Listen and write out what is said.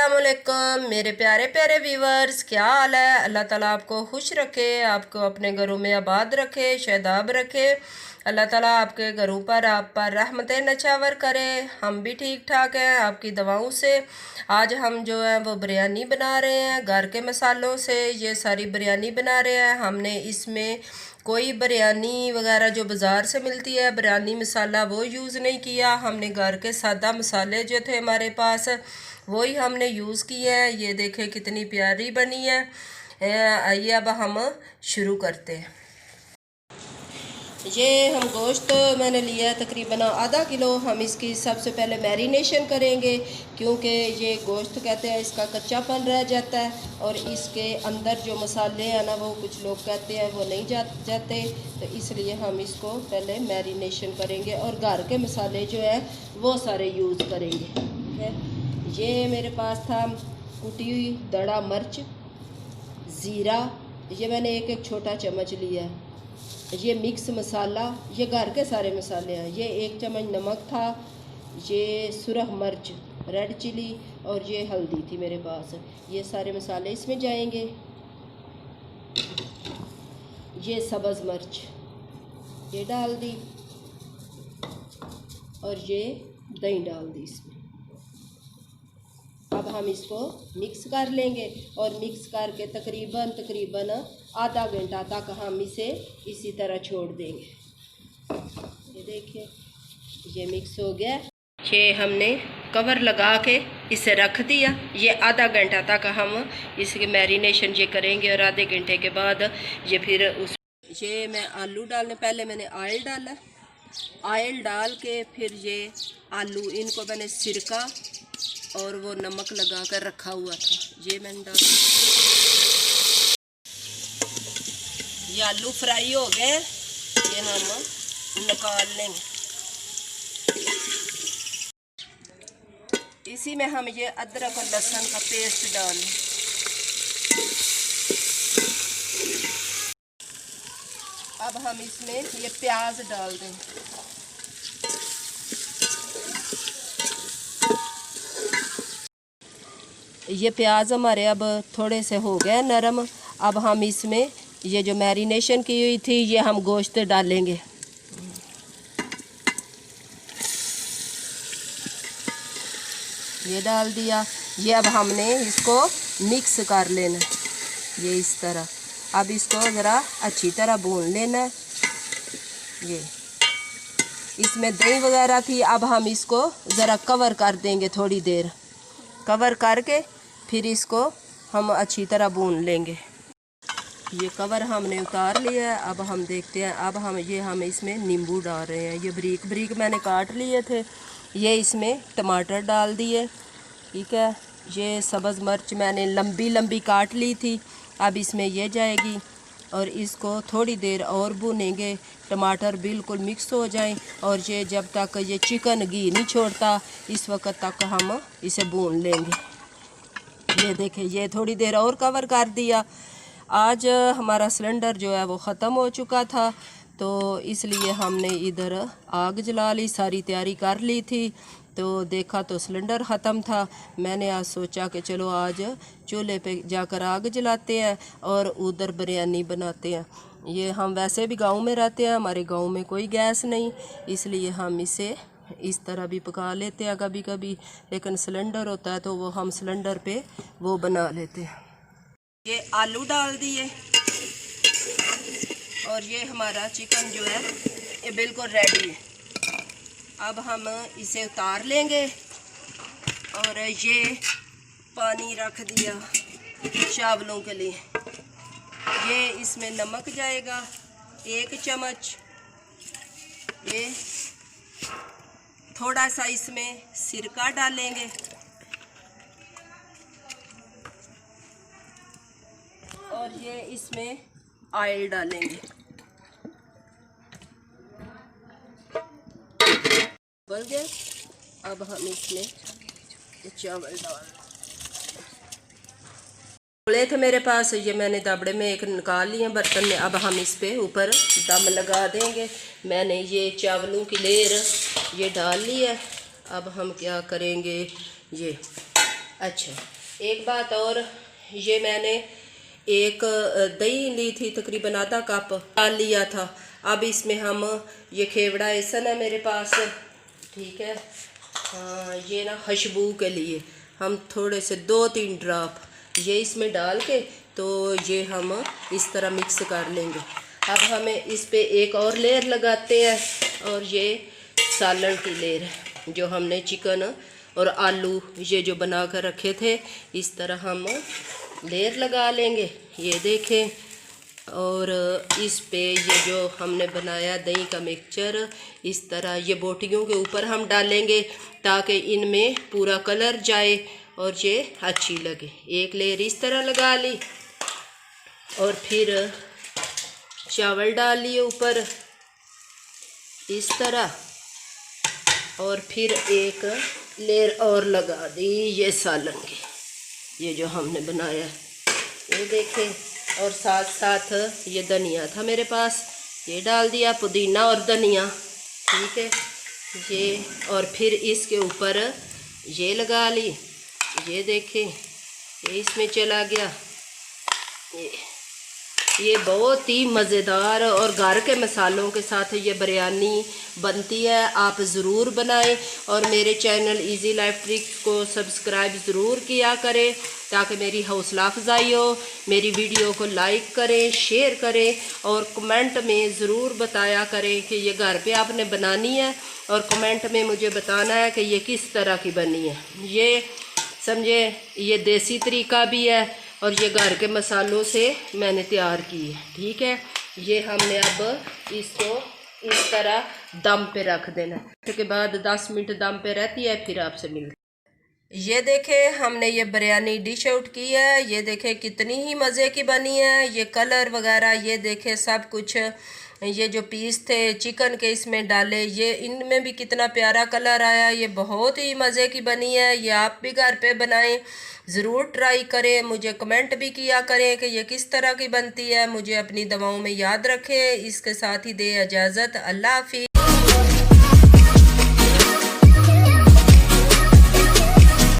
अस्सलामुअलैकुम मेरे प्यारे प्यारे व्यूवर्स, क्या हाल है। अल्लाह ताला आपको खुश रखे, आपको अपने घरों में आबाद रखे, शादाब रखे। अल्लाह ताला आपके घरों पर आप पर रहमतें नछावर करे। हम भी ठीक ठाक हैं आपकी दवाओं से। आज हम जो है वो बिरयानी बना रहे हैं घर के मसालों से। ये सारी बिरयानी बना रहे हैं। हमने इसमें कोई बिरयानी वगैरह जो बाज़ार से मिलती है बिरयानी मसाला वो यूज़ नहीं किया। हमने घर के सादा मसाले जो थे हमारे पास वही हमने यूज़ किए हैं। ये देखें कितनी प्यारी बनी है। आइए अब हम शुरू करते हैं। ये हम गोश्त मैंने लिया है तकरीबन आधा किलो। हम इसकी सबसे पहले मैरिनेशन करेंगे क्योंकि ये गोश्त कहते हैं इसका कच्चापन रह जाता है और इसके अंदर जो मसाले हैं ना वो कुछ लोग कहते हैं वो नहीं जाते, तो इसलिए हम इसको पहले मैरिनेशन करेंगे और घर के मसाले जो है वो सारे यूज़ करेंगे। ठीक है, ये मेरे पास था कुटी हुई दड़ा मिर्च, ज़ीरा, ये मैंने एक छोटा चम्मच लिया है। ये मिक्स मसाला, ये घर के सारे मसाले हैं। ये 1 चम्मच नमक था, ये सुरख मिर्च रेड चिली और ये हल्दी थी मेरे पास। ये सारे मसाले इसमें जाएंगे। ये सब्ज़ मिर्च ये डाल दी और ये दही डाल दी इसमें। अब हम इसको मिक्स कर लेंगे और मिक्स करके तकरीबन आधा घंटा तक हम इसे इसी तरह छोड़ देंगे। ये देखिए ये मिक्स हो गया। ये हमने कवर लगा के इसे रख दिया। ये आधा घंटा तक हम इसके मैरिनेशन ये करेंगे और आधे घंटे के बाद ये फिर ये मैं आलू डालने पहले मैंने ऑयल डाला। ऑयल डाल के फिर ये आलू इनको मैंने सिरका और वो नमक लगा कर रखा हुआ था, ये मैंने डाल। ये आलू फ्राई हो गए, ये हम निकाल लेंगे। इसी में हम ये अदरक और लहसुन का पेस्ट डाल लें। अब हम इसमें ये प्याज डाल दें। ये प्याज हमारे अब थोड़े से हो गए नरम। अब हम इसमें ये जो मैरिनेशन की हुई थी ये हम गोश्त डालेंगे। ये डाल दिया। ये अब हमने इसको मिक्स कर लेना, ये इस तरह। अब इसको ज़रा अच्छी तरह भून लेना। ये इसमें दही वगैरह थी। अब हम इसको ज़रा कवर कर देंगे थोड़ी देर। कवर करके फिर इसको हम अच्छी तरह भून लेंगे। ये कवर हमने उतार लिया है। अब हम देखते हैं। अब हम इसमें नींबू डाल रहे हैं। ये बारीक बारीक मैंने काट लिए थे। ये इसमें टमाटर डाल दिए। ठीक है, ये सब्ज़ मिर्च मैंने लंबी लंबी काट ली थी। अब इसमें ये जाएगी और इसको थोड़ी देर और भूनेंगे। टमाटर बिल्कुल मिक्स हो जाएं और ये जब तक ये चिकन घी नहीं छोड़ता इस वक्त तक हम इसे भून लेंगे। ये देखें ये थोड़ी देर और कवर कर दिया। आज हमारा सिलेंडर जो है वो ख़त्म हो चुका था, तो इसलिए हमने इधर आग जला ली, सारी तैयारी कर ली थी। तो देखा तो सिलेंडर ख़त्म था। मैंने आज सोचा कि चलो आज चूल्हे पे जाकर आग जलाते हैं और उधर बिरयानी बनाते हैं। ये हम वैसे भी गांव में रहते हैं, हमारे गांव में कोई गैस नहीं, इसलिए हम इसे इस तरह भी पका लेते हैं कभी कभी। लेकिन सिलेंडर होता है तो वो हम सिलेंडर पे वो बना लेते हैं। ये आलू डाल दिए और ये हमारा चिकन जो है ये बिल्कुल रेडी है। अब हम इसे उतार लेंगे और ये पानी रख दिया चावलों के लिए। ये इसमें नमक जाएगा 1 चम्मच। ये थोड़ा सा इसमें सिरका डालेंगे और ये इसमें ऑयल डालेंगे। बन गया। अब हम इसमें चावल डाल बोले थे मेरे पास, ये मैंने दाबड़े में एक निकाल लिए बर्तन में। अब हम इस पे ऊपर दम लगा देंगे। मैंने ये चावलों की लेयर ये डाल ली है। अब हम क्या करेंगे, ये अच्छा, एक बात और, ये मैंने एक दही ली थी, तकरीबन आधा कप डाल लिया था। अब इसमें हम ये खेवड़ा एसन है मेरे पास, ठीक है, ये ना खुशबू के लिए हम थोड़े से 2-3 ड्रॉप ये इसमें डाल के तो ये हम इस तरह मिक्स कर लेंगे। अब हमें इस पे एक और लेयर लगाते हैं, और ये सालन की लेयर है जो हमने चिकन और आलू ये जो बना कर रखे थे, इस तरह हम लेयर लगा लेंगे, ये देखें। और इस पे ये जो हमने बनाया दही का मिक्सचर, इस तरह ये बोटियों के ऊपर हम डालेंगे ताकि इनमें पूरा कलर जाए और ये अच्छी लगे। एक लेयर इस तरह लगा ली, और फिर चावल डाल लिए ऊपर इस तरह, और फिर एक लेयर और लगा दी ये सालन की, ये जो हमने बनाया है, ये देखें। और साथ साथ ये धनिया था मेरे पास, ये डाल दिया, पुदीना और धनिया, ठीक है ये। और फिर इसके ऊपर ये लगा ली, ये देखें, ये इसमें चला गया। ये बहुत ही मज़ेदार और घर के मसालों के साथ ये बिरयानी बनती है। आप ज़रूर बनाएं, और मेरे चैनल इजी लाइफ ट्रिक्स को सब्सक्राइब ज़रूर किया करें ताकि मेरी हौसला अफजाई हो। मेरी वीडियो को लाइक करें, शेयर करें, और कमेंट में ज़रूर बताया करें कि ये घर पे आपने बनानी है, और कमेंट में मुझे बताना है कि ये किस तरह की बनी है। ये समझे, ये देसी तरीका भी है और ये घर के मसालों से मैंने तैयार की है, ठीक है। ये हमने अब इसको इस तरह दम पे रख देना है, उसके बाद 10 मिनट दम पे रहती है, फिर आपसे मिलते। ये देखें, हमने ये बिरयानी डिश आउट की है, ये देखें कितनी ही मज़े की बनी है। ये कलर वगैरह ये देखें, सब कुछ ये जो पीस थे चिकन के इसमें डाले, ये इनमें भी कितना प्यारा कलर आया। ये बहुत ही मज़े की बनी है, ये आप भी घर पे बनाएं, ज़रूर ट्राई करें। मुझे कमेंट भी किया करें कि ये किस तरह की बनती है। मुझे अपनी दवाओं में याद रखें। इसके साथ ही दे इजाज़त, अल्लाह हाफिज़।